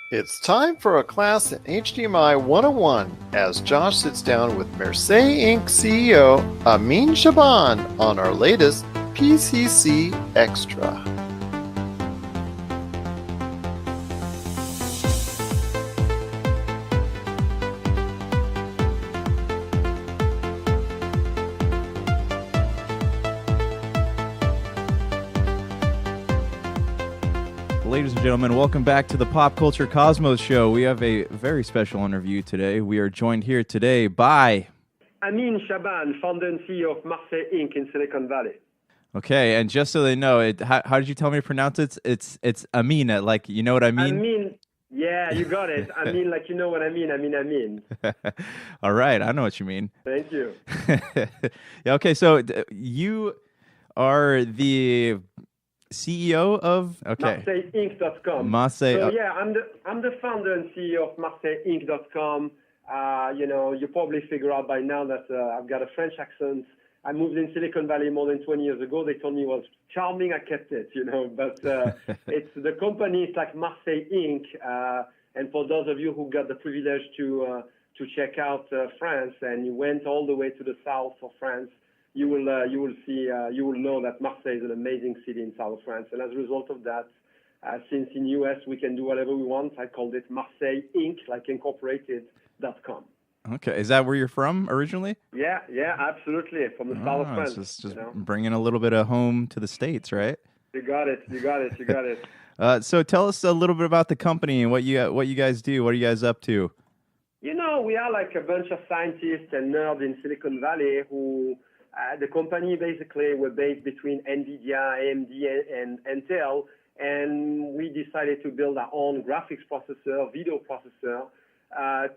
It's time for a class in HDMI 101 as Josh sits down with Marseille Inc. CEO Amine Chabane on our latest PCC Extra. Ladies and gentlemen, welcome back to the Pop Culture Cosmos Show. We have a very special interview today. We are joined here today by Amine Chabane, founder and CEO of Marseille Inc. in Silicon Valley. Okay, and just so they know, how did you tell me to pronounce it? It's Amine, like, you know what I mean? Amine, yeah, you got it. Amine, like you know what I mean. Amine. All right, I know what you mean. Thank you. Yeah, okay, so you are the CEO of MarseilleInc.com. Marseille. So yeah, I'm the founder and CEO of MarseilleInc.com. You probably figure out by now that I've got a French accent. I moved in Silicon Valley more than 20 years ago. They told me it was charming. I kept it, But it's the company. It's like Marseille Inc. And for those of you who got the privilege to check out France and you went all the way to the south of France, you will know that Marseille is an amazing city in south of France. And as a result of that, since in US we can do whatever we want, I called it Marseille Inc. like Incorporated.com. Okay, is that where you're from originally? Yeah, absolutely. From the south of France. Just bringing a little bit of home to the States, right? You got it. So tell us a little bit about the company and what you guys do. What are you guys up to? We are like a bunch of scientists and nerds in Silicon Valley who, the company basically, we're based between NVIDIA, AMD, and Intel, and we decided to build our own graphics processor, video processor,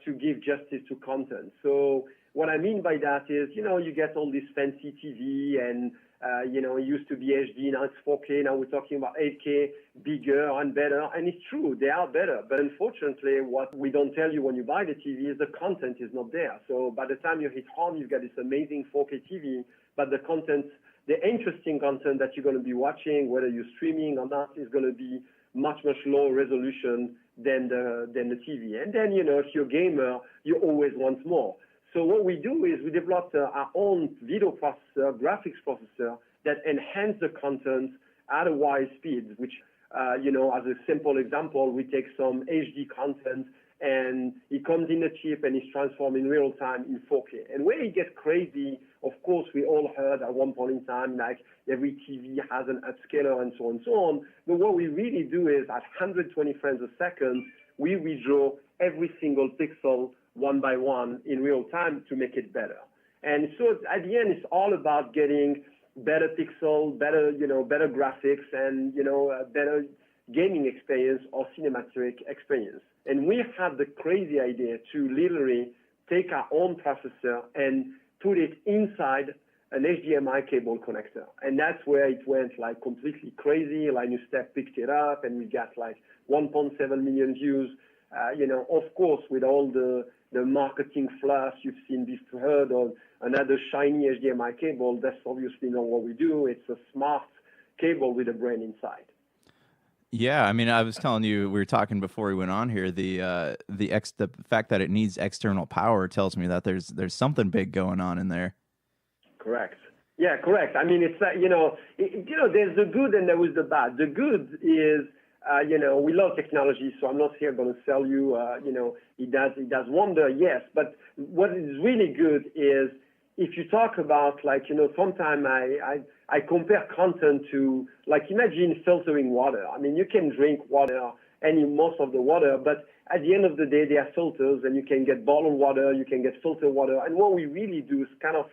to give justice to content. So what I mean by that is, you get all this fancy TV and, it used to be HD, now it's 4K, now we're talking about 8K, bigger and better. And it's true, they are better. But unfortunately, what we don't tell you when you buy the TV is the content is not there. So by the time you hit home, you've got this amazing 4K TV, but the content, the interesting content that you're going to be watching, whether you're streaming or not, is going to be much lower resolution than the TV. And then, if you're a gamer, you always want more. So what we do is we developed our own video processor, graphics processor, that enhance the content at a wide speed, which, as a simple example, we take some HD content and it comes in the chip and it's transformed in real time in 4K. And where it gets crazy, of course, we all heard at one point in time, like every TV has an upscaler and so on and so on. But what we really do is at 120 frames a second, we redraw every single pixel one by one in real time to make it better. And so at the end, it's all about getting better pixel, better graphics, and, a better gaming experience or cinematic experience. And we had the crazy idea to literally take our own processor and put it inside an HDMI cable connector. And that's where it went like completely crazy. Linus Tech picked it up and we got like 1.7 million views. Of course, with all the marketing fluff you've seen before, heard of another shiny HDMI cable, that's obviously not what we do. It's a smart cable with a brain inside. Yeah, I mean, I was telling you, we were talking before we went on here. The fact that it needs external power tells me that there's something big going on in there. Correct. Yeah, correct. I mean, it's there's the good and there is the bad. The good is, we love technology, so I'm not here going to sell you, it does wonder, yes. But what is really good is if you talk about, sometimes I compare content to, imagine filtering water. I mean, you can drink water, most of the water, but at the end of the day, there are filters, and you can get bottled water, you can get filtered water. And what we really do is kind of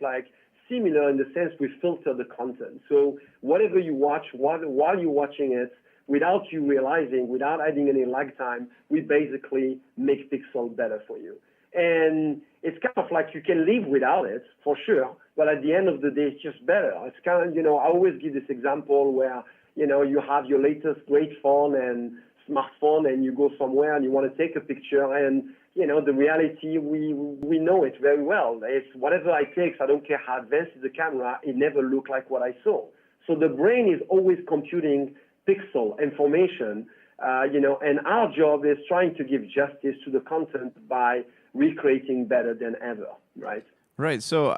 similar in the sense we filter the content. So whatever you watch, while you're watching it, without you realizing, without adding any lag time, we basically make pixel better for you. And it's kind of like you can live without it, for sure, but at the end of the day, it's just better. It's kind of, I always give this example where, you have your latest great phone and smartphone and you go somewhere and you want to take a picture and, the reality, we know it very well. It's whatever I take, I don't care how advanced is the camera, it never looked like what I saw. So the brain is always computing pixel information and our job is trying to give justice to the content by recreating better than ever, right? Right. So,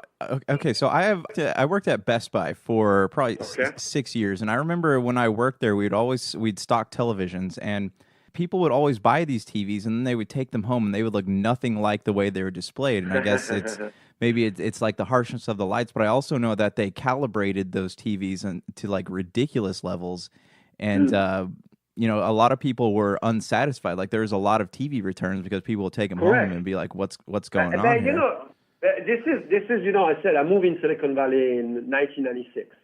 okay. So I worked at Best Buy for probably Okay. 6 years. And I remember when I worked there, we'd stock televisions, and people would always buy these TVs, and then they would take them home and they would look nothing like the way they were displayed. And I guess it's like the harshness of the lights, but I also know that they calibrated those TVs to like ridiculous levels. And, a lot of people were unsatisfied. Like there was a lot of TV returns because people would take them Correct. home and be like, what's going on But, here? this is, I said I moved in Silicon Valley in 1996,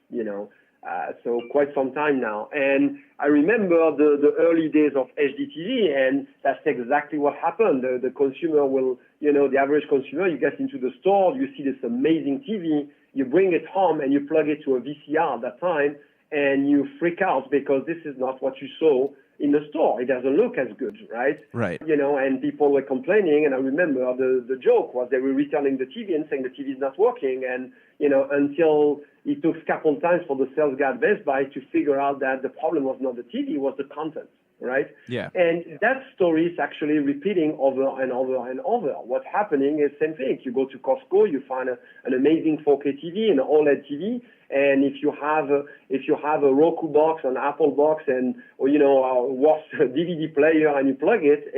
so quite some time now. And I remember the early days of HDTV, and that's exactly what happened. The consumer will, the average consumer, you get into the store, you see this amazing TV, you bring it home and you plug it to a VCR at that time, and you freak out because this is not what you saw in the store. It doesn't look as good, right? Right. And people were complaining, and I remember the joke was they were returning the TV and saying the TV is not working, and, until it took a couple of times for the sales guy at Best Buy to figure out that the problem was not the TV, it was the content, right? Yeah. And that story is actually repeating over and over and over. What's happening is same thing. You go to Costco, you find an amazing 4K TV, an OLED TV, and if you have a Roku box, an Apple box, and a DVD player, and you plug it,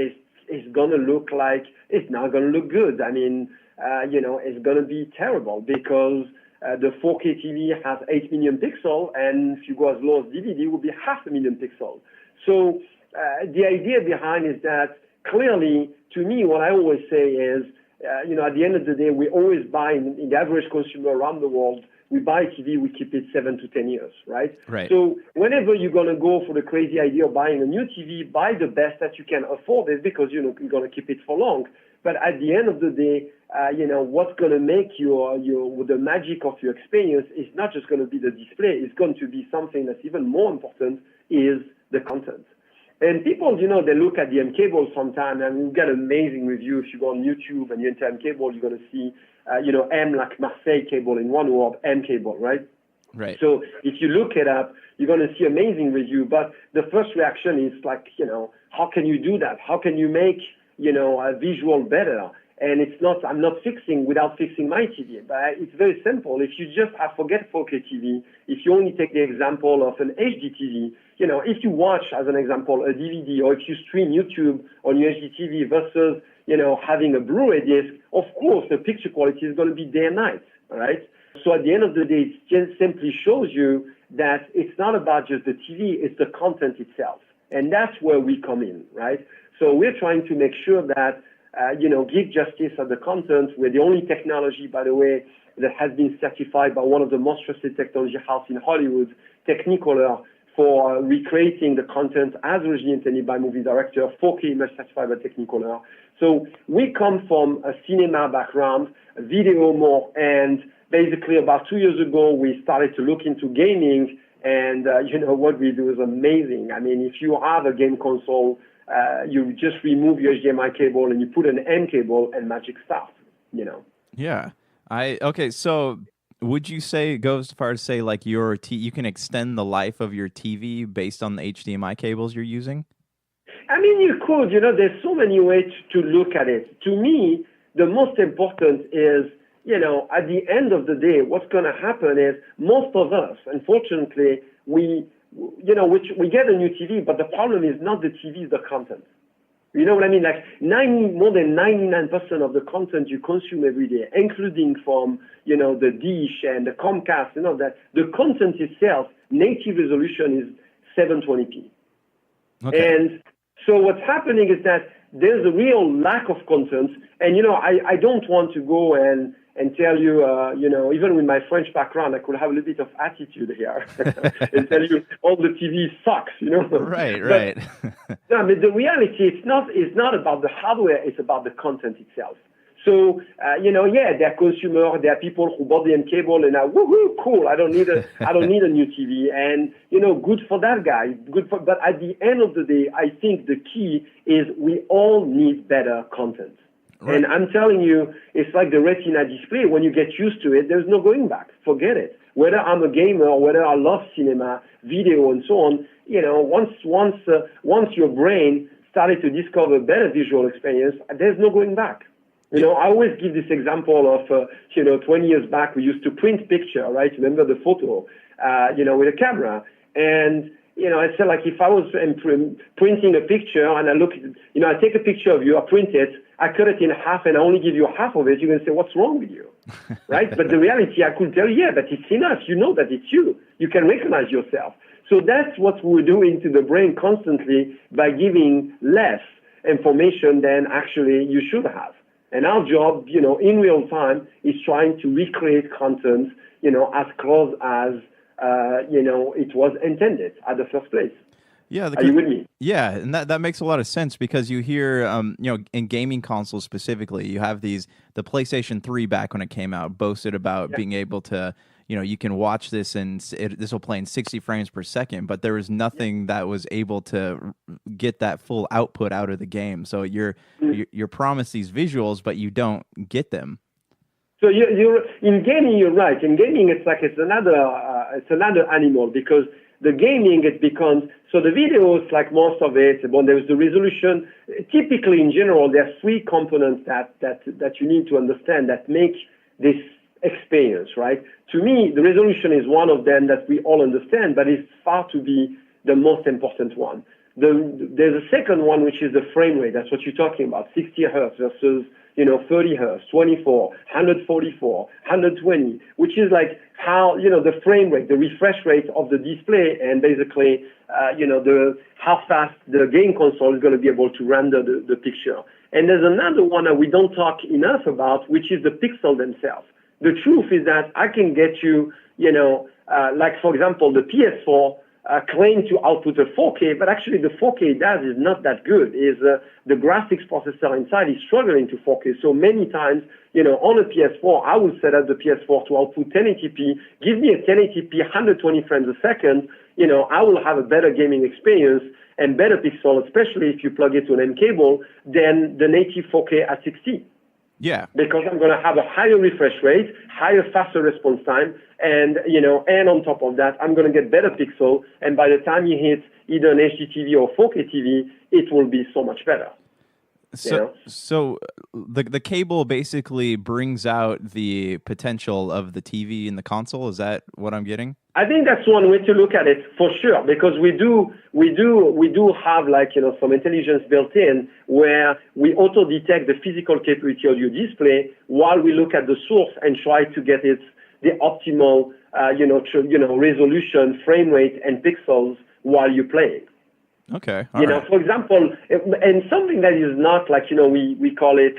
it's gonna look like it's not gonna look good. I mean, it's gonna be terrible because the 4K TV has 8 million pixels, and if you go as low as DVD, it will be 500,000 pixels. So the idea behind is that clearly, to me, what I always say is, at the end of the day, we always buy in the average consumer around the world. We buy TV, we keep it 7 to 10 years, right? Right. So whenever you're going to go for the crazy idea of buying a new TV, buy the best that you can afford it because, you're going to keep it for long. But at the end of the day, what's going to make the magic of your experience is not just going to be the display. It's going to be something that's even more important is the content. And people, they look at the M cable sometimes, and we get amazing review. If you go on YouTube and you enter M cable, you're going to see, M like Marseille cable in one word, M cable, right? Right. So if you look it up, you're going to see amazing review. But the first reaction is like, how can you do that? How can you make, a visual better? And it's not, I'm not fixing without fixing my TV. But it's very simple. If you just forget 4K TV, if you only take the example of an HD TV, if you watch, as an example, a DVD, or if you stream YouTube on your HD TV versus, having a Blu-ray disc, of course, the picture quality is going to be day and night, all right? So at the end of the day, it just simply shows you that it's not about just the TV, it's the content itself. And that's where we come in, right? So we're trying to make sure that, give justice at the content. We're the only technology, by the way, that has been certified by one of the most trusted technology house in Hollywood, Technicolor, for recreating the content as originally intended by movie director, 4K image certified by Technicolor. So we come from a cinema background, video more, and basically about 2 years ago, we started to look into gaming, and what we do is amazing. I mean, if you have a game console, you just remove your HDMI cable and you put an M cable and magic stuff, Yeah. Okay, so would you say, go as far as say, like you can extend the life of your TV based on the HDMI cables you're using? I mean, you could, there's so many ways to look at it. To me, the most important is, at the end of the day, what's going to happen is most of us, unfortunately, we get a new TV, but the problem is not the TV, it's the content. You know what I mean? Like more than 99% of the content you consume every day, including from, the Dish and the Comcast, that the content itself, native resolution is 720p. Okay. And so what's happening is that there's a real lack of content. And, I don't want to go and tell you, even with my French background, I could have a little bit of attitude here and tell you all the TV sucks, Right, right. No, but the reality, it's not about the hardware, it's about the content itself. So, there are consumers, there are people who bought the M cable and are, woohoo, cool, I don't need a new TV. And, good for that guy. But at the end of the day, I think the key is we all need better content. Right. And I'm telling you, it's like the Retina display. When you get used to it, there's no going back. Forget it. Whether I'm a gamer or whether I love cinema, video, and so on, once your brain started to discover better visual experience, there's no going back. I always give this example of, 20 years back, we used to print picture, right? Remember the photo, with a camera. And, I said, like, if I was printing a picture and I look, I take a picture of you, I print it, I cut it in half and I only give you half of it, you're going to say, what's wrong with you? Right? But the reality, I could tell you, yeah, but it's enough. You know that it's you. You can recognize yourself. So that's what we're doing to the brain constantly by giving less information than actually you should have. And our job, in real time is trying to recreate content, as close as, it was intended at the first place. Yeah, are you with me? Yeah, and that makes a lot of sense because you hear, in gaming consoles specifically, you have the PlayStation 3 back when it came out boasted about being able to, you can watch this and this will play in 60 frames per second, but there was nothing that was able to get that full output out of the game. So you're promised these visuals, but you don't get them. So you're in gaming, you're right. In gaming, it's another animal because the gaming, it becomes, so the videos, like most of it, when there's the resolution, typically in general, there are three components that you need to understand that make this experience, right? To me, the resolution is one of them that we all understand, but it's far to be the most important one. There's a second one, which is the frame rate. That's what you're talking about, 60 hertz versus 30 hertz, 24, 144, 120, which is like how, the frame rate, the refresh rate of the display, and basically, how fast the game console is going to be able to render the picture. And there's another one that we don't talk enough about, which is the pixel themselves. The truth is that I can get you, like, for example, the PS4 claim to output a 4K, but actually the 4K does is not that good. The graphics processor inside is struggling to 4K. So many times, on a PS4, I will set up the PS4 to output 1080p. Give me a 1080p, 120 frames a second. I will have a better gaming experience and better pixel, especially if you plug it to an M cable, than the native 4K at 60. Yeah. Because I'm going to have a higher refresh rate, faster response time, and on top of that, I'm going to get better pixel. And by the time you hit either an HD TV or 4K TV, it will be so much better. So the cable basically brings out the potential of the TV in the console. Is that what I'm getting? I think that's one way to look at it for sure, because we do have some intelligence built in where we auto detect the physical capability of your display while we look at the source and try to get the optimal resolution, frame rate, and pixels while you're playing. Okay. For example, and something that is not we call it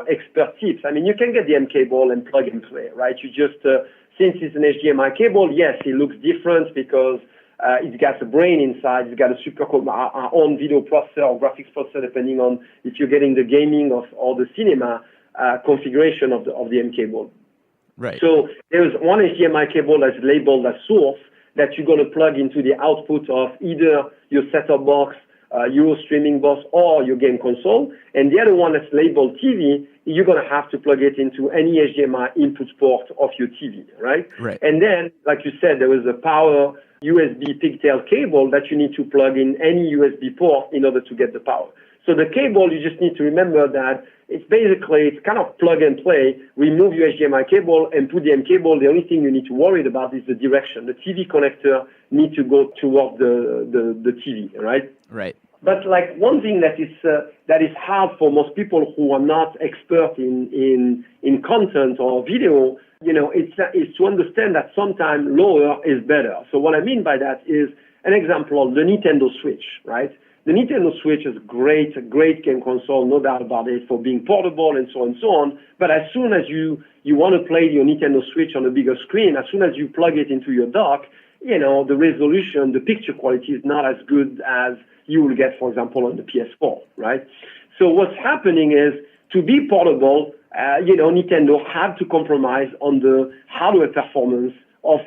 expert tips. I mean, you can get the M cable and plug and play, right? You just since it's an HDMI cable, yes, it looks different because it's got a brain inside. It's got our own video processor or graphics processor, depending on if you're getting the gaming or the cinema configuration of the M cable. Right. So there's one HDMI cable that's labeled as source that you're going to plug into the output of either your set-top box, your streaming box, or your game console. And the other one that's labeled TV, you're going to have to plug it into any HDMI input port of your TV, right? Right. And then, like you said, there was a power USB pigtail cable that you need to plug in any USB port in order to get the power. So the cable, you just need to remember that it's kind of plug and play. Remove your HDMI cable and put the M cable. The only thing you need to worry about is the direction. The TV connector needs to go toward the TV, right? Right. But one thing that is hard for most people who are not expert in content or video, it's to understand that sometimes lower is better. So what I mean by that is an example of the Nintendo Switch, right? The Nintendo Switch is a great game console, no doubt about it, for being portable and so on and so on. But as soon as you want to play your Nintendo Switch on a bigger screen, as soon as you plug it into your dock, the resolution, the picture quality is not as good as you will get, for example, on the PS4, right? So what's happening is, to be portable, Nintendo had to compromise on the hardware performance of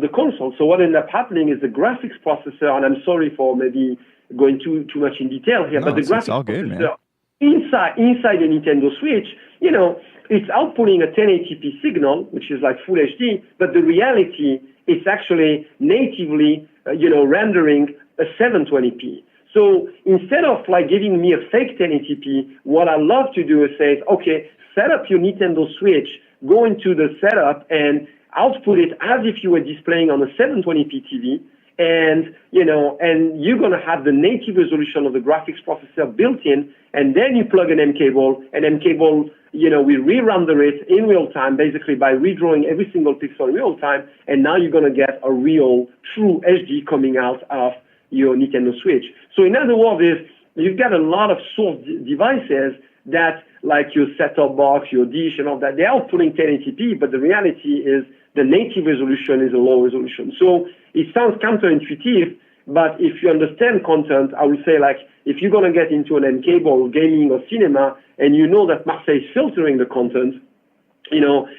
the console. So what ended up happening is the graphics processor, and I'm sorry for maybe going too much in detail here, but the graphics all good, processor, man. inside the Nintendo Switch, it's outputting a 1080p signal, which is like full HD, but the reality is actually natively, rendering a 720p. So instead of like giving me a fake 1080p, what I love to do is say, okay, set up your Nintendo Switch, go into the setup and output it as if you were displaying on a 720p TV. And, and you're going to have the native resolution of the graphics processor built in, and then you plug an M cable, and M cable, we re-render it in real time, basically by redrawing every single pixel in real time, and now you're going to get a real, true HD coming out of your Nintendo Switch. So in other words, you've got a lot of source devices that, like your set-top box, your dish, and all that, they're outputting 1080p, but the reality is the native resolution is a low resolution. So it sounds counterintuitive, but if you understand content, I would say, like, if you're going to get into an M cable, gaming, or cinema, and you know that Marseille is filtering the content,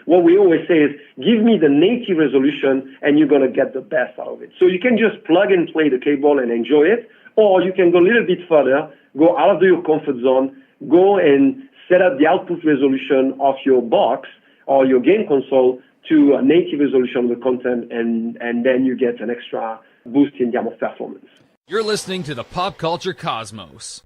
what we always say is, give me the native resolution, and you're going to get the best out of it. So you can just plug and play the cable and enjoy it, or you can go a little bit further, go out of your comfort zone, go and set up the output resolution of your box or your game console to a native resolution of the content, and then you get an extra boost in terms of performance. You're listening to the Pop Culture Cosmos.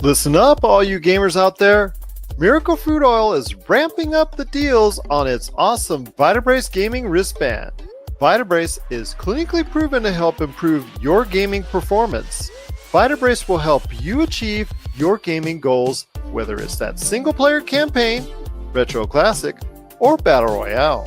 Listen up, all you gamers out there. Miracle Fruit Oil is ramping up the deals on its awesome Vitabrace gaming wristband. Vitabrace is clinically proven to help improve your gaming performance. Vitabrace will help you achieve your gaming goals, whether it's that single-player campaign, retro classic, or battle royale.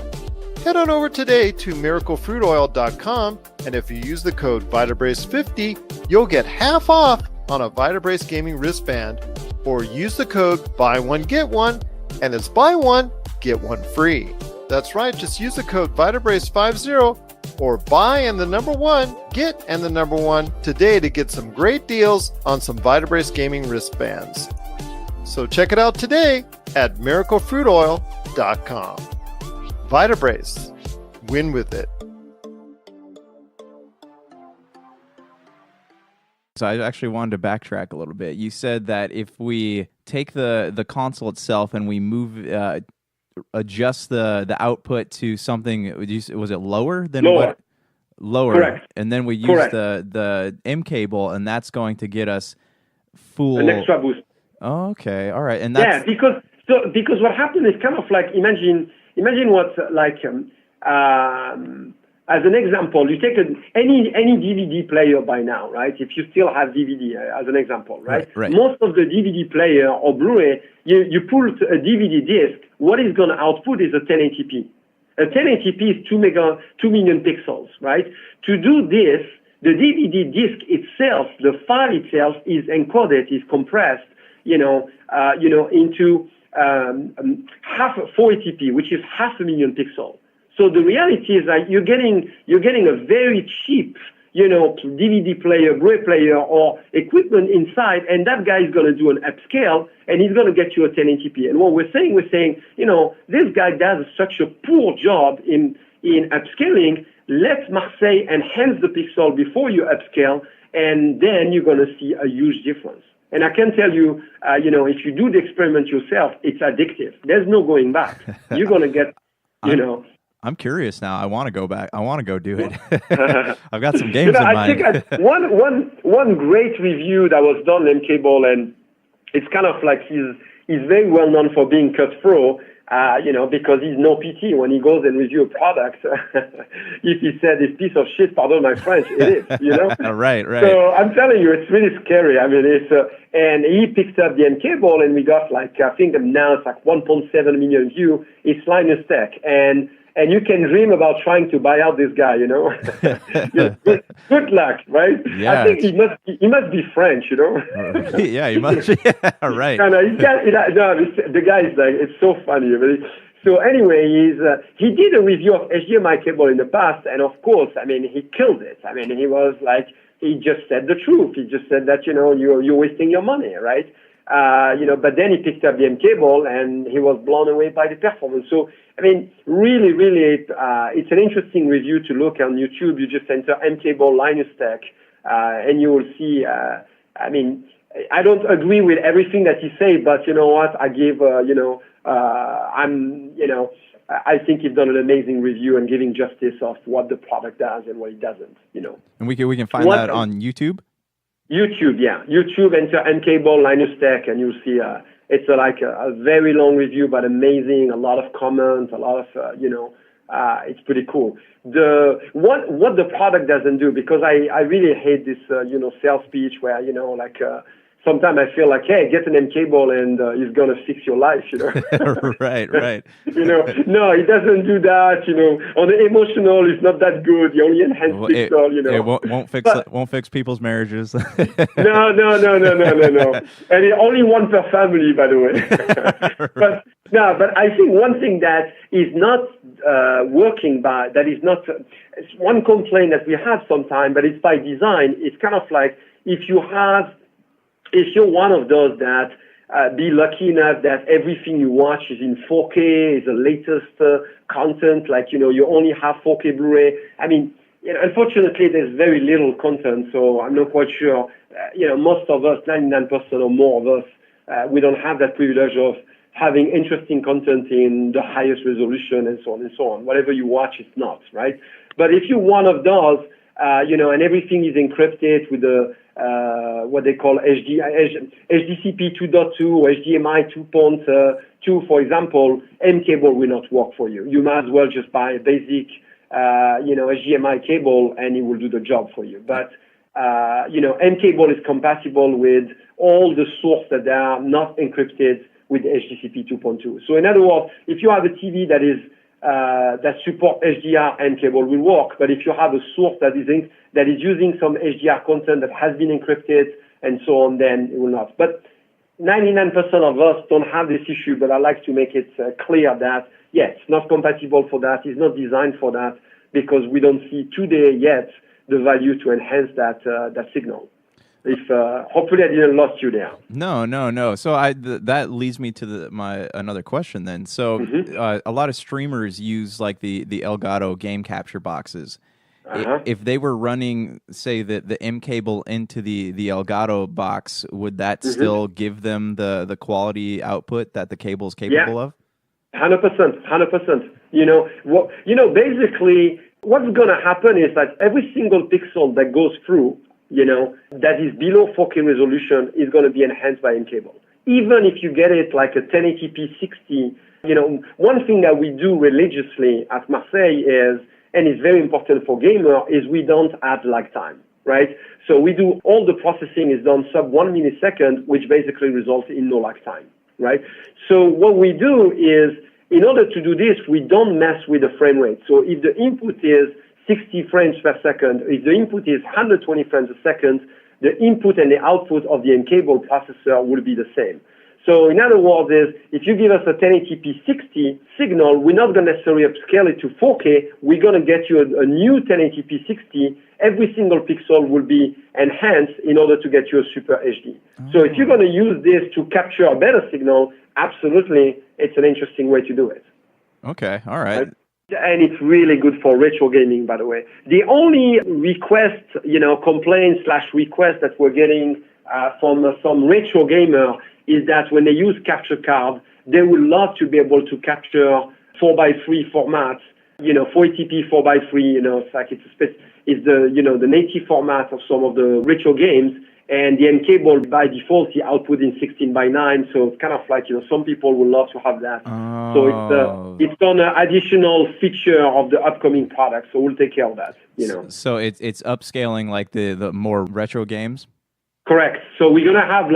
Head on over today to miraclefruitoil.com, and if you use the code Vitabrace50, you'll get half off on a Vitabrace gaming wristband, or use the code Buy One Get One, and it's buy one, get one free. That's right, just use the code Vitabrace50 or buy and the number one, get and the number one today to get some great deals on some Vitabrace gaming wristbands. So check it out today at miraclefruitoil.com. Vitabrace. Win with it. So I actually wanted to backtrack a little bit. You said that if we take the console itself and we move, adjust the output to something, was it lower than what? Lower. Correct. And then we use Correct. the M cable, and that's going to get us full An extra boost. Oh, okay, all right, and that's because what happened is kind of like imagine what as an example, you take any DVD player by now, right? If you still have DVD as an example, right? Right. Most of the DVD player or Blu-ray, you pull a DVD disc, what is going to output is a 1080p. A 1080p is 2 million pixels, right? To do this, the DVD disc itself, the file itself is encoded, is compressed, into 480p, which is 500,000 pixels. So the reality is that you're getting a very cheap, DVD player, Blu-ray player, or equipment inside, and that guy is going to do an upscale, and he's going to get you a 1080p. And what we're saying, this guy does such a poor job in upscaling. Let Marseille enhance the pixel before you upscale, and then you're going to see a huge difference. And I can tell you, if you do the experiment yourself, it's addictive. There's no going back. You're going to get, I'm curious now. I want to go back. I want to go do it. I've got some games in mind. I think one great review that was done on Cable, and it's kind of like he's very well known for being cutthroat, because he's no PT when he goes and review a product. If he said this piece of shit, pardon my French, it is, Right. So I'm telling you, it's really scary. I mean, and he picked up the M Cable, and we got I think now it's 1.7 million views. It's Linus Tech, and you can dream about trying to buy out this guy, Good luck, right? Yeah. I think he must be French, Yeah, he must. Yeah, right. The guy is it's so funny. So anyway, he did a review of HDMI cable in the past, and of course, he killed it. He was he just said the truth. He just said that, you're wasting your money, right? But then he picked up the M cable, and he was blown away by the performance. So, really, it's an interesting review to look on YouTube. You just enter M cable Linus Tech, and you will see, I don't agree with everything that he say, but you know what? I give, I think he's done an amazing review and giving justice of what the product does and what it doesn't, And we can find that on YouTube? YouTube, yeah. YouTube, enter N-Cable, Linus Tech, and you'll see it's like a very long review, but amazing, a lot of comments, a lot of, it's pretty cool. What the product doesn't do, because I really hate this, sales speech where, sometimes I feel like, hey, get an M-Cable and it's going to fix your life, Right. No, it doesn't do that, On the emotional, it's not that good. You only enhance pixel, It won't fix people's marriages. No. And only one per family, by the way. But I think one thing that is not working it's one complaint that we have sometimes, but it's by design. It's kind of like if you're one of those that be lucky enough that everything you watch is in 4K, is the latest content, like, you only have 4K Blu-ray. I mean, unfortunately, there's very little content, so I'm not quite sure. Most of us, 99% or more of us, we don't have that privilege of having interesting content in the highest resolution and so on and so on. Whatever you watch, it's not, right? But if you're one of those, and everything is encrypted with the what they call HDCP 2.2 or HDMI 2.2, for example, M-Cable will not work for you. You might as well just buy a basic, HDMI cable and it will do the job for you. But, M-Cable is compatible with all the sources that are not encrypted with HDCP 2.2. So in other words, if you have a TV that support HDR, M-Cable will work. But if you have a source that is using some HDR content that has been encrypted and so on, then it will not. But 99% of us don't have this issue, but I like to make it clear that, yes, it's not compatible for that. It's not designed for that because we don't see today yet the value to enhance that signal. Hopefully I didn't lost you there. No. So that leads me to another question then. So a lot of streamers use like the Elgato game capture boxes. Uh-huh. If they were running, say, the M-Cable into the Elgato box, would that still give them the quality output that the cable is capable of? 100%. Basically what's going to happen is that every single pixel that goes through, that is below 4K resolution is going to be enhanced by M-Cable. Even if you get it like a 1080p 60, one thing that we do religiously at Marseille is, and it's very important for gamer, is we don't add lag time, right? So we do all the processing is done sub 1 millisecond, which basically results in no lag time, right? So what we do is, in order to do this, we don't mess with the frame rate. So if the input is 60 frames per second, if the input is 120 frames a second, the input and the output of the M-Cable processor will be the same. So in other words, if you give us a 1080p 60 signal, we're not going to necessarily upscale it to 4K. We're going to get you a new 1080p 60. Every single pixel will be enhanced in order to get you a super HD. So if you're going to use this to capture a better signal, absolutely, it's an interesting way to do it. Okay, all right. And it's really good for retro gaming, by the way. The only complaint / request that we're getting from some retro gamer is that when they use capture card, they would love to be able to capture 4:3 formats, 480p 4:3, it's like it's the native format of some of the retro games. And the M-Cable, by default, the output in 16:9, so it's kind of like, some people would love to have that. Oh. So it's on an additional feature of the upcoming product, so we'll take care of that, So it's upscaling like the more retro games? Correct. So we're going to have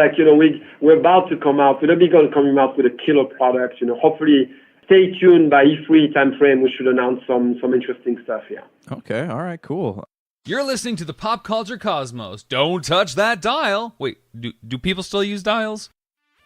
we're about to come out, we're going to be coming out with a killer product, hopefully stay tuned by E3 timeframe, we should announce some interesting stuff here. Okay, all right, cool. You're listening to the Pop Culture Cosmos. Don't touch that dial. Wait, do people still use dials?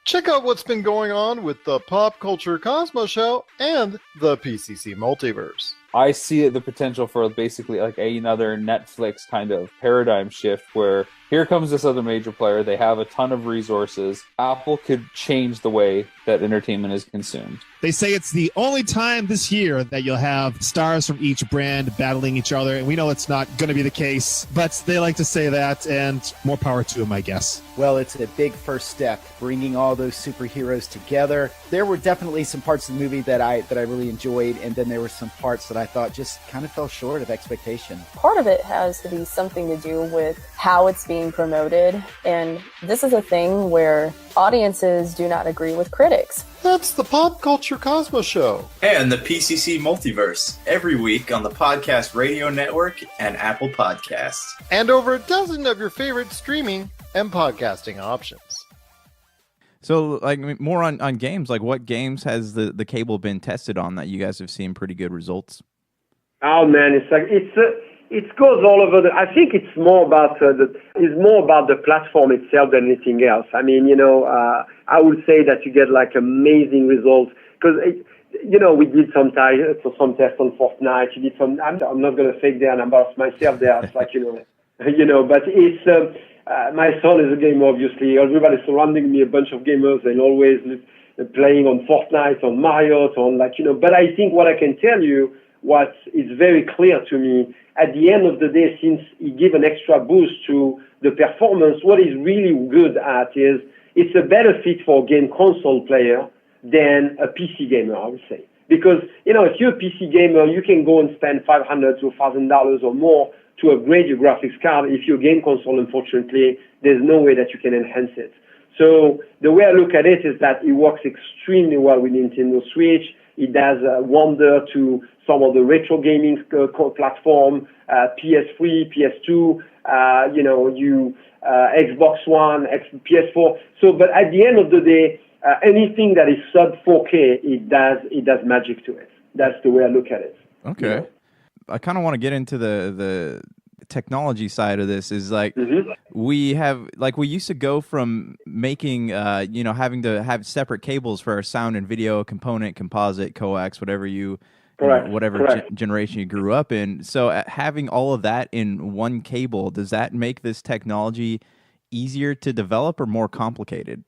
Check out what's been going on with the Pop Culture Cosmos Show and the PCC Multiverse. I see the potential for basically like another Netflix kind of paradigm shift where here comes this other major player. They have a ton of resources. Apple could change the way that entertainment is consumed. They say it's the only time this year that you'll have stars from each brand battling each other, and we know it's not going to be the case, but they like to say that, and more power to them, I guess. Well, it's a big first step, bringing all those superheroes together. There were definitely some parts of the movie that I really enjoyed, and then there were some parts that I thought just kind of fell short of expectation. Part of it has to be something to do with how it's being promoted, and this is a thing where audiences do not agree with critics. That's the Pop Culture Cosmos Show. And the PCC Multiverse, every week on the Podcast Radio Network and Apple Podcasts. And over a dozen of your favorite streaming and podcasting options. So, like, more on games, like what games has the cable been tested on that you guys have seen pretty good results? Oh man, it goes all over. I think it's more about the platform itself than anything else. I mean, I would say that you get like amazing results because we did some tests on Fortnite. You did some. I'm not going to fake there and embarrass myself there. It's like but it's. My son is a gamer, obviously. Everybody surrounding me, a bunch of gamers, and always playing on Fortnite, on Mario, But I think what I can tell you, what is very clear to me, at the end of the day, since he give an extra boost to the performance, what he's really good at is it's a better fit for a game console player than a PC gamer, I would say. Because, if you're a PC gamer, you can go and spend $500 to $1,000 or more to upgrade your graphics card. If you're a game console, unfortunately, there's no way that you can enhance it. So the way I look at it is that it works extremely well with Nintendo Switch. It does wonder to some of the retro gaming platform, PS3, PS2, Xbox One, PS4. So, but at the end of the day, anything that is sub 4K, it does magic to it. That's the way I look at it. Okay. I kind of want to get into the technology side of this. Is like we used to go from making having to have separate cables for our sound and video component, composite, coax, whatever generation you grew up in. So having all of that in one cable, does that make this technology easier to develop or more complicated?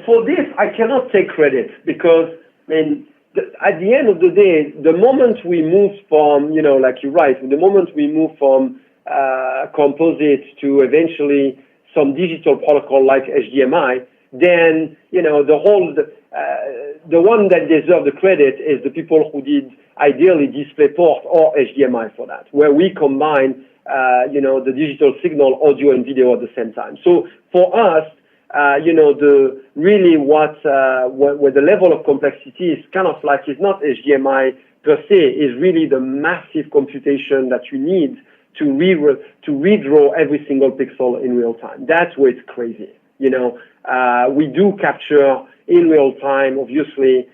For this, I cannot take credit because at the end of the day, the moment we move from, like you're right, the moment we move from composite to eventually some digital protocol like HDMI, then, the one that deserve the credit is the people who did ideally DisplayPort or HDMI for that, where we combine, the digital signal, audio and video at the same time. So for us, where the level of complexity is kind of like, it's not HDMI per se, is really the massive computation that you need to redraw every single pixel in real time. That's where it's crazy. We do capture in real time, obviously.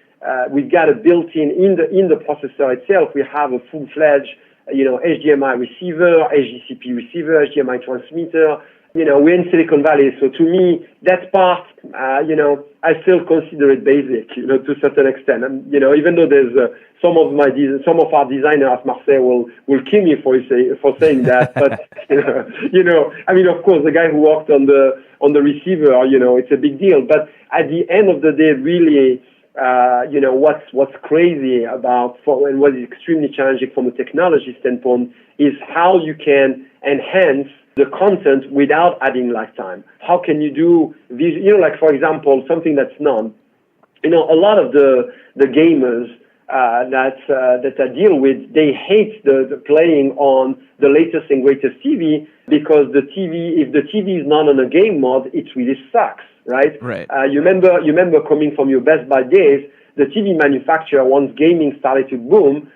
We've got a built-in in the processor itself. We have a full-fledged, HDMI receiver, HDCP receiver, HDMI transmitter. We're in Silicon Valley, so to me, that part, I still consider it basic, to a certain extent. And, even though there's some of our designers at Marseille will kill me for saying that, but of course, the guy who worked on the receiver, it's a big deal. But at the end of the day, really, what's crazy and what is extremely challenging from a technology standpoint is how you can enhance the content without adding lifetime. How can you do these, like for example, something that's known, a lot of the gamers that I deal with, they hate the playing on the latest and greatest TV because if the TV is not on a game mode, it really sucks, right? Right. You remember coming from your Best Buy days, the TV manufacturer, once gaming started to boom,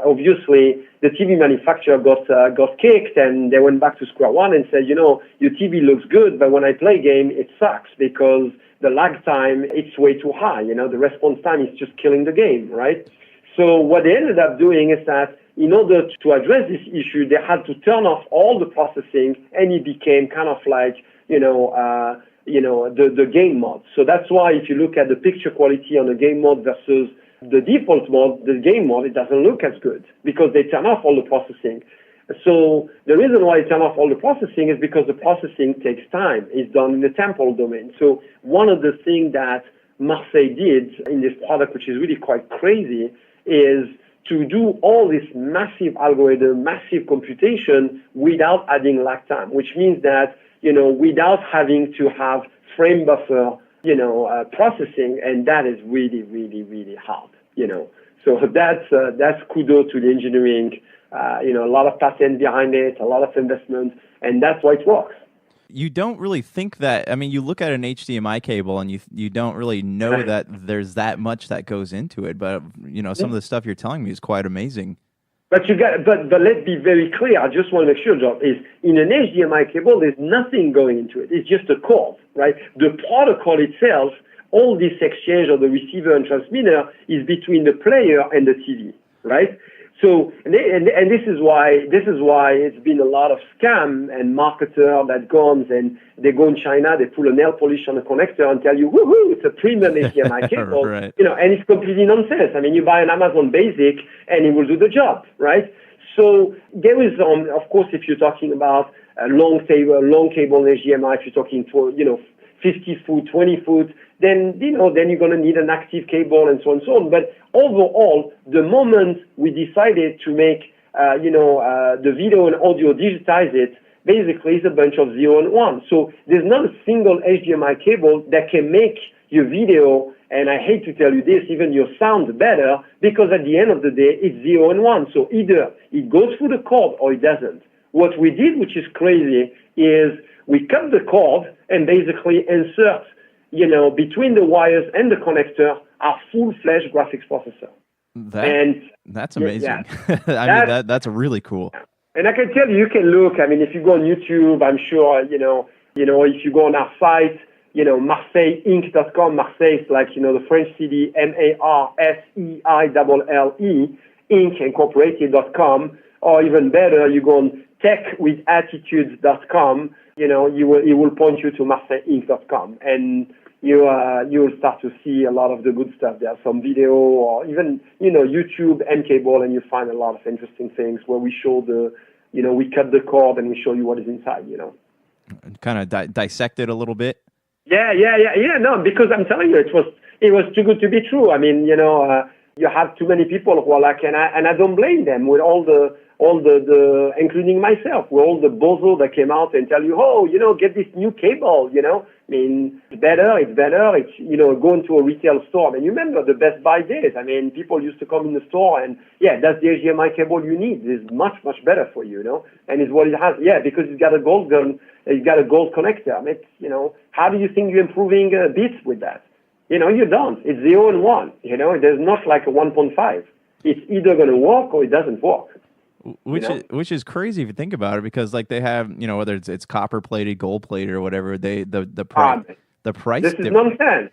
obviously the TV manufacturer got kicked and they went back to square one and said, your TV looks good, but when I play game, it sucks because the lag time, it's way too high. The response time is just killing the game, right? So what they ended up doing is that in order to address this issue, they had to turn off all the processing and it became kind of like, the game mode. So that's why if you look at the picture quality on the game mode versus the default mode, the game mode, it doesn't look as good because they turn off all the processing. So the reason why they turn off all the processing is because the processing takes time. It's done in the temporal domain. So one of the things that Marseille did in this product, which is really quite crazy, is to do all this massive algorithm, massive computation without adding lag time, which means that, without having to have frame buffer, processing, and that is really, really, really hard, So that's kudos to the engineering, a lot of patent behind it, a lot of investment, and that's why it works. You don't really think that. I mean, you look at an HDMI cable and you don't really know that there's that much that goes into it. But some of the stuff you're telling me is quite amazing. But but let's be very clear. I just want to make sure, John, is in an HDMI cable, there's nothing going into it. It's just a cord, right? The protocol itself, all this exchange of the receiver and transmitter is between the player and the TV, right? So, and this is why it's been a lot of scam and marketer that goes and they go in China, they pull a nail polish on a connector and tell you, woohoo, it's a premium HDMI cable, right. And it's completely nonsense. I mean, you buy an Amazon Basic and it will do the job, right? So there is, of course, if you're talking about a long cable HDMI, if you're talking for, 50 foot, 20 foot, then you're going to need an active cable and so on and so on. But overall, the moment we decided to make, the video and audio, digitize it, basically it's a bunch of 0 and 1. So there's not a single HDMI cable that can make your video, and I hate to tell you this, even your sound better, because at the end of the day, it's 0 and 1. So either it goes through the cord or it doesn't. What we did, which is crazy, is we cut the cord and basically insert, between the wires and the connector, our full-fledged graphics processor. That's amazing. Yeah, that's really cool. And I can tell you can look. I mean, if you go on YouTube, I'm sure, if you go on our site, MarseilleInc.com. Marseille is like, the French city, Marseille, Inc. Incorporated.com, or even better, you go on techwithattitudes.com. It will point you to MarseilleInc.com, and you'll start to see a lot of the good stuff there. Some video, or even YouTube and cable, and you find a lot of interesting things where we show we cut the cord and we show you what is inside. Kind of dissect it a little bit. Yeah. No, because I'm telling you, it was too good to be true. I mean, you have too many people who are like, and I don't blame them with all the including myself, with all the bozo that came out and tell you, get this new cable, I mean, it's better, it's go into a retail store. I mean, you remember the Best Buy days. I mean, people used to come in the store and, that's the HDMI cable you need. It's much, much better for you, and it's what it has. Yeah, because it's got a gold gun, it's got a gold connector. I mean, how do you think you're improving bits with that? You don't. It's 0 and 1, there's not like a 1.5. It's either going to work or it doesn't work. Which is crazy if you think about it, because like they have, whether it's copper plated, gold plated, or whatever, the price. This is nonsense.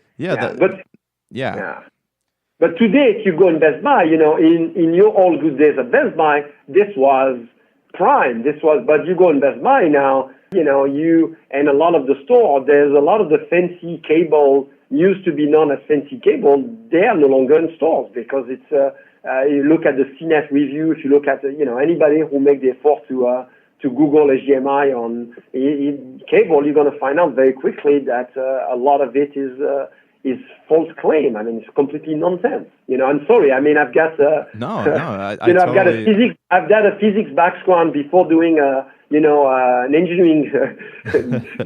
But today, if you go in Best Buy, in your old good days at Best Buy, this was prime. But you go in Best Buy now, you and a lot of the store, there's a lot of the fancy cable used to be known as fancy cable. They are no longer in stores because it's. You look at the CNET review. If you look at anybody who make the effort to Google HDMI on cable, you're going to find out very quickly that a lot of it is false claim. I mean, it's completely nonsense. I'm sorry. I mean, I've got I've got a physics background before doing an engineering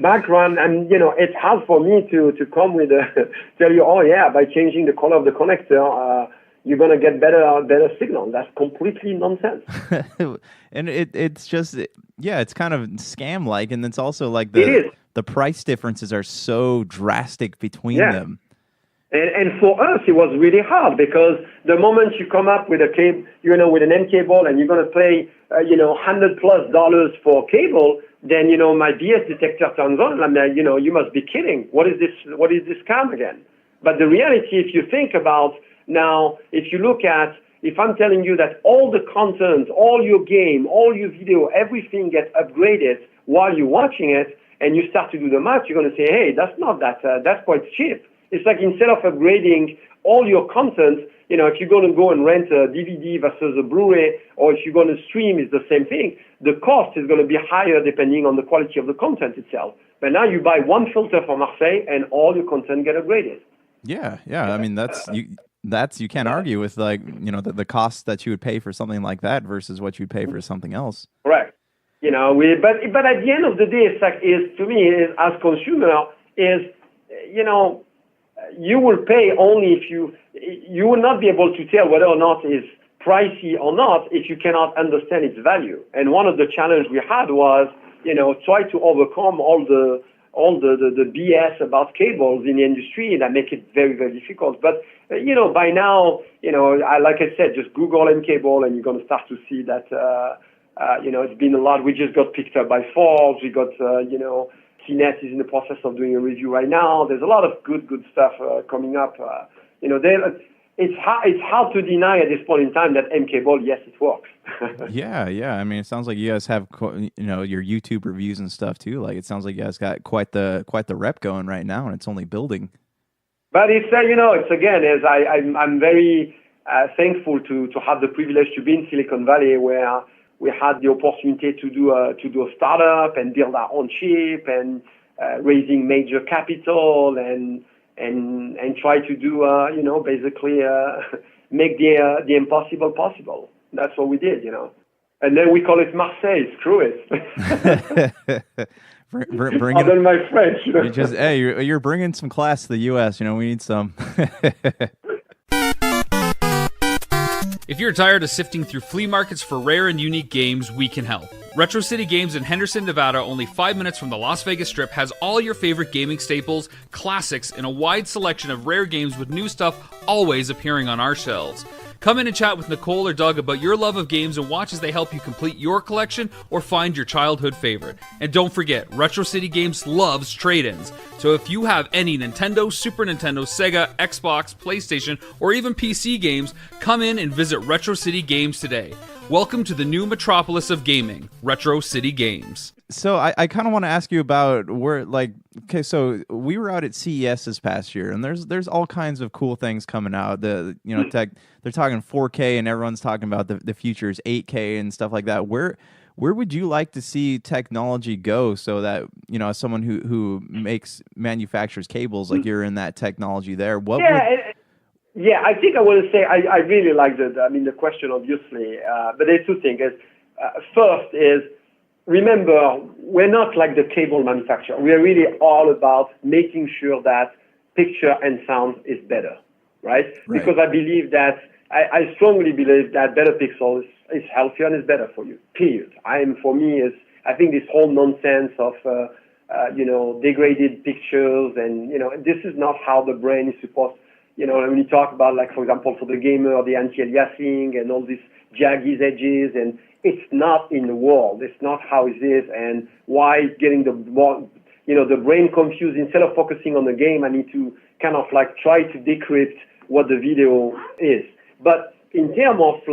background, and it's hard for me to come with tell you, by changing the color of the connector. You're going to get better signal. That's completely nonsense. And it's just, it's kind of scam-like, and it's also like the price differences are so drastic between them. And for us, it was really hard because the moment you come up with a cable, with an end cable, and you're going to pay, $100+ for cable, then, my BS detector turns on, and I'm like, you must be kidding. What is this scam again? But the reality, if you think about now, if you look at, if I'm telling you that all the content, all your game, all your video, everything gets upgraded while you're watching it, and you start to do the math, you're going to say, hey, that's not that's quite cheap. It's like instead of upgrading all your content, if you're going to go and rent a DVD versus a Blu-ray, or if you're going to stream, it's the same thing. The cost is going to be higher depending on the quality of the content itself. But now you buy one filter from Marseille, and all your content get upgraded. Yeah, yeah. I mean, you can't argue with like, the costs that you would pay for something like that versus what you'd pay for something else. Correct. But at the end of the day, it's like, to me, as consumer, you will pay only if you will not be able to tell whether or not it's pricey or not if you cannot understand its value. And one of the challenges we had was, try to overcome all the BS about cables in the industry that make it very, very difficult. But, by now, like I said, just Google M cable and you're going to start to see that, it's been a lot. We just got picked up by Forbes. We got, CNET is in the process of doing a review right now. There's a lot of good stuff coming up. It's hard to deny at this point in time that M cable, yes, it works. Yeah. I mean, it sounds like you guys have, your YouTube reviews and stuff too. Like, it sounds like you guys got quite the rep going right now, and it's only building. But it's it's again, as I'm very thankful to have the privilege to be in Silicon Valley, where we had the opportunity to do a startup and build our own chip and raising major capital and try to do basically make the impossible possible. That's what we did, And then we call it Marseille. Screw it. Pardon my French. You're bringing some class to the U.S. We need some. If you're tired of sifting through flea markets for rare and unique games, we can help. Retro City Games in Henderson, Nevada, only 5 minutes from the Las Vegas Strip, has all your favorite gaming staples, classics, and a wide selection of rare games with new stuff always appearing on our shelves. Come in and chat with Nicole or Doug about your love of games and watch as they help you complete your collection or find your childhood favorite. And don't forget, Retro City Games loves trade-ins. So if you have any Nintendo, Super Nintendo, Sega, Xbox, PlayStation, or even PC games, come in and visit Retro City Games today. Welcome to the new metropolis of gaming, Retro City Games. So I kind of want to ask you about so we were out at CES this past year, and there's all kinds of cool things coming out. They're talking 4K, and everyone's talking about the future is 8K and stuff like that. Where would you like to see technology go so that, as someone who manufactures cables, like you're in that technology there, Yeah, I think I want to say I really like the question, obviously, but there's two things. First is, remember, we're not like the cable manufacturer. We are really all about making sure that picture and sound is better, right? Because I believe that, I strongly believe that better pixel is healthier and is better for you, period. I think this whole nonsense of, degraded pictures and, this is not how the brain is supposed. When you talk about, like, for example, for the gamer, the anti-aliasing and all these jaggy edges, and it's not in the world. It's not how it is, and why getting the brain confused. Instead of focusing on the game, I need to kind of like try to decrypt what the video is. But in terms of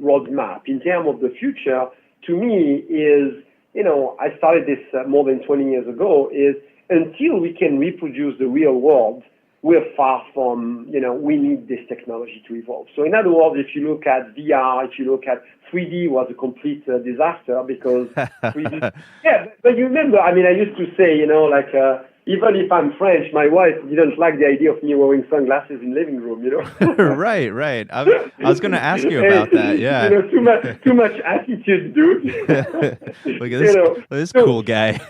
roadmap, in terms of the future, to me is, I started this more than 20 years ago, is until we can reproduce the real world, we're far from, we need this technology to evolve. So in other words, if you look at VR, if you look at 3D was a complete disaster because 3D. Yeah, but you remember, I used to say, even if I'm French, my wife didn't like the idea of me wearing sunglasses in the living room, Right. I was going to ask you about that, yeah. Too much attitude, dude. Look at this cool guy.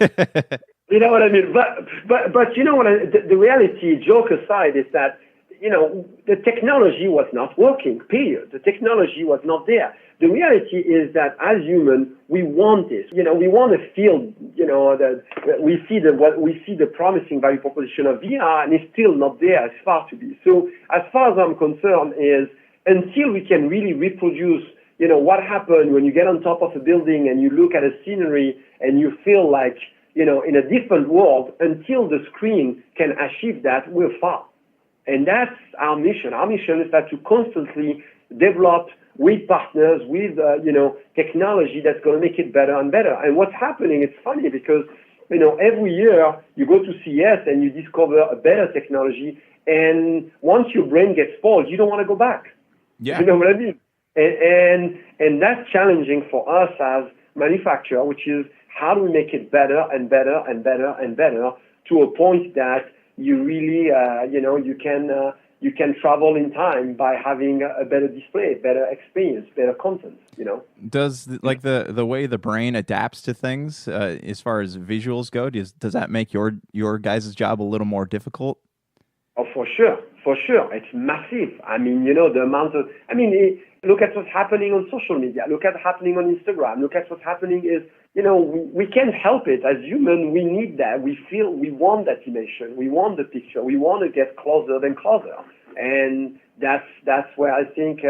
You know what I mean? But the reality, joke aside, is that, the technology was not working, period. The technology was not there. The reality is that as humans, we want this. We want to feel, that we see the promising value proposition of VR, and it's still not there. It's far to be. So as far as I'm concerned is, until we can really reproduce, what happened when you get on top of a building and you look at a scenery and you feel like, in a different world, until the screen can achieve that, we're far. And that's our mission. Our mission is that to constantly develop with partners, with, technology that's going to make it better and better. And what's happening, it's funny because, every year you go to CES and you discover a better technology. And once your brain gets spoiled, you don't want to go back. Yeah. You know what I mean? And that's challenging for us as manufacturer, which is how do we make it better and better and better and better to a point that, you really, you can travel in time by having a better display, better experience, better content. Does the way the brain adapts to things as far as visuals go, does that make your guys' job a little more difficult? Oh, for sure. It's massive. I mean, the amount of, look at what's happening on social media. Look at what's happening on Instagram. Look at what's happening is, we can't help it. As humans, we need that. We want that emotion. We want the picture. We want to get closer than closer. And that's where I think,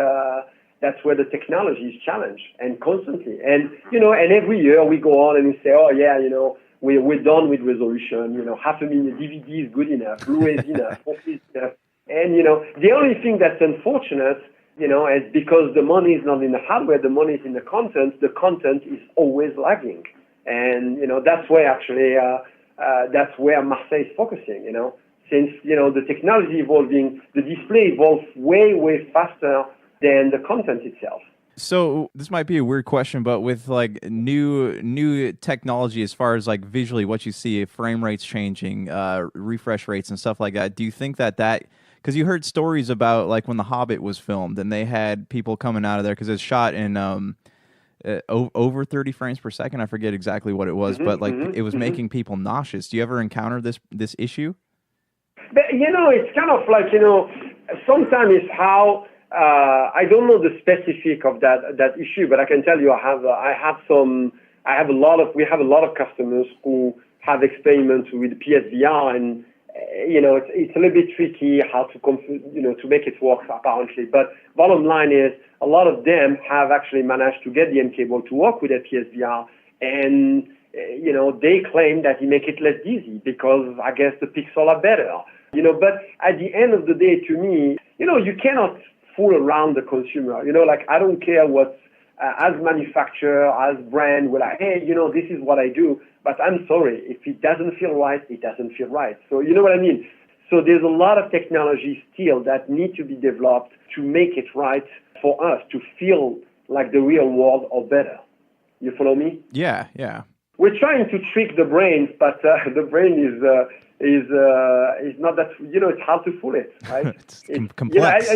that's where the technology is challenged, and constantly. And, and every year we go on and we say, oh yeah, we're done with resolution. 500,000 DVD is good enough. Blu-ray is enough. 4K is enough. And, the only thing that's unfortunate, is because the money is not in the hardware, the money is in the content. The content is always lagging. And, that's where actually, that's where Marseille is focusing, Since, the technology evolving, the display evolves way, way faster than the content itself. So this might be a weird question, but with like new technology, as far as like visually what you see, frame rates changing, refresh rates and stuff like that, do you think that because you heard stories about like when The Hobbit was filmed and they had people coming out of there because it's shot in over 30 frames per second. I forget exactly what it was, but like it was making people nauseous. Do you ever encounter this issue? But, it's kind of like, sometimes it's how, I don't know the specific of that issue, but I can tell you we have a lot of customers who have experiments with PSVR, and it's a little bit tricky how to to make it work apparently. But bottom line is a lot of them have actually managed to get the M cable to work with their PSVR, and they claim that it make it less dizzy because I guess the pixels are better. But at the end of the day, to me, you cannot fool around the consumer. I don't care what, as manufacturer, as brand, we're like, hey, this is what I do, but I'm sorry, if it doesn't feel right, it doesn't feel right. So you know what I mean? So there's a lot of technology still that need to be developed to make it right for us to feel like the real world or better. You follow me? Yeah. We're trying to trick the brain, but the brain is not that, it's hard to fool it, right? It's complex.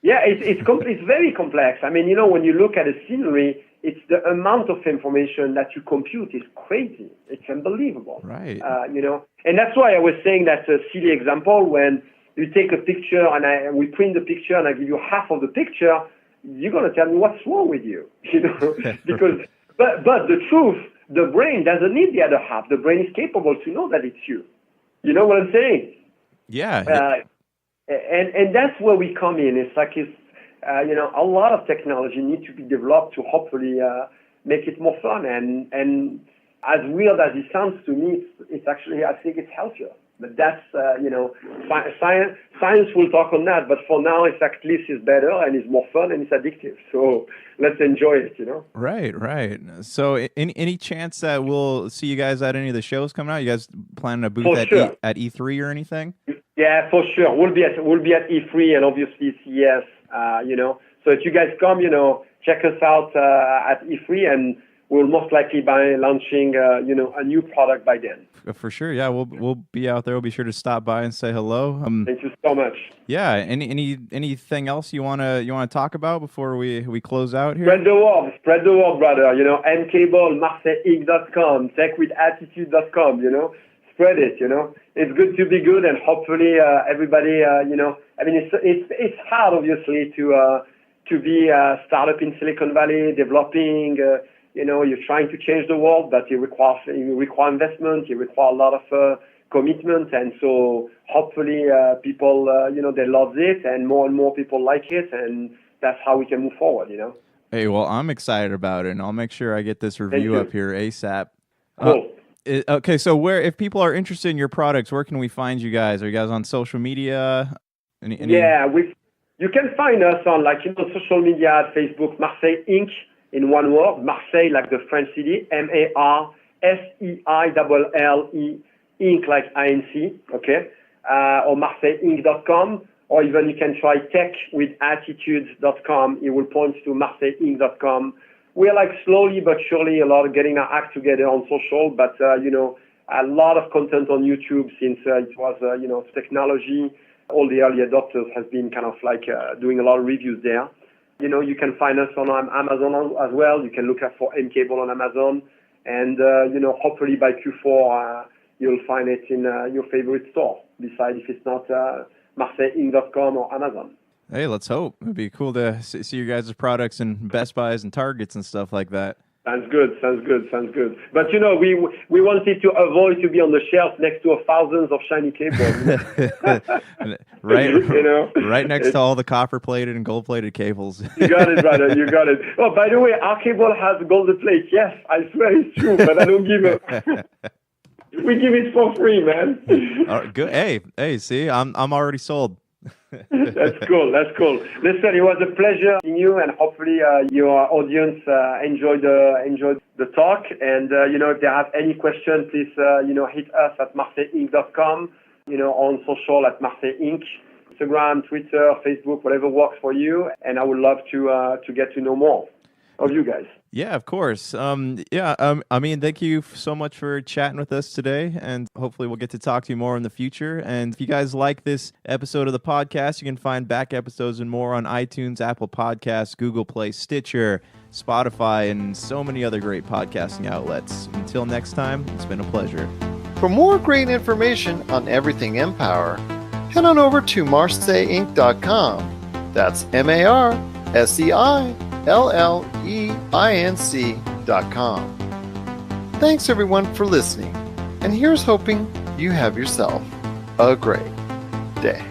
It's very complex. I mean, when you look at a scenery, it's the amount of information that you compute is crazy. It's unbelievable. Right. And that's why I was saying that's a silly example. When you take a picture and we print the picture and I give you half of the picture, you're going to tell me what's wrong with you, because, but the truth, the brain doesn't need the other half. The brain is capable to know that it's you. You know what I'm saying? Yeah. And that's where we come in. It's like a lot of technology needs to be developed to hopefully make it more fun. And as weird as it sounds to me, it's actually, I think it's healthier. But that's, science will talk on that. But for now, it's at least it's better and it's more fun and it's addictive. So let's enjoy it, Right. So any chance that we'll see you guys at any of the shows coming out? You guys planning a booth at E3 or anything? Yeah, for sure. We'll be at E3 and obviously CES, So if you guys come, check us out at E3, and we'll most likely be launching, a new product by then. For sure, yeah. We'll be out there. We'll be sure to stop by and say hello. Thank you so much. Yeah. Anything else you wanna talk about before we close out here? Spread the word, brother. mcable, MarseilleInc.com, techwithattitude.com. Spread it. It's good to be good, and hopefully everybody. It's hard, obviously, to be a startup in Silicon Valley, developing. You're trying to change the world, but it requires investment. It requires a lot of commitment, and so hopefully people, they love it, and more people like it, and that's how we can move forward. Hey, well, I'm excited about it, and I'll make sure I get this review up here ASAP. Cool. Okay, so if people are interested in your products, where can we find you guys? Are you guys on social media? Yeah, you can find us on social media, Facebook, Marseille Inc. in one word, Marseille like the French city, MARSEILLE, Inc. like INC, okay, or MarseilleInc.com, or even you can try techwithattitude.com. It will point to MarseilleInc.com. We're slowly but surely getting our act together on social, but a lot of content on YouTube since it was, technology. All the early adopters have been kind of like doing a lot of reviews there. You can find us on Amazon as well. You can look out for M-Cable on Amazon. And, hopefully by Q4, you'll find it in your favorite store, besides if it's not MarseilleInc.com or Amazon. Hey, let's hope. It'd be cool to see your guys' products in Best Buys and Targets and stuff like that. Sounds good. But, we wanted to avoid to be on the shelf next to thousands of shiny cables. Right, right next to all the copper-plated and gold-plated cables. You got it, brother. You got it. Oh, by the way, our cable has gold plate. Yes, I swear it's true, but I don't give it. We give it for free, man. Good. Hey, see, I'm already sold. That's cool. Listen, it was a pleasure seeing you, and hopefully your audience enjoyed the talk. And if they have any questions, please hit us at MarseilleInc.com. On social at Marseille Inc. Instagram, Twitter, Facebook, whatever works for you. And I would love to get to know more of you guys. Yeah, of course. Amine, thank you so much for chatting with us today, and hopefully we'll get to talk to you more in the future. And if you guys like this episode of the podcast, you can find back episodes and more on iTunes, Apple Podcasts, Google Play, Stitcher, Spotify, and so many other great podcasting outlets. Until next time, it's been a pleasure. For more great information on everything Empower, head on over to MarseilleInc.com. That's MarseilleInc.com. Thanks everyone for listening, and here's hoping you have yourself a great day.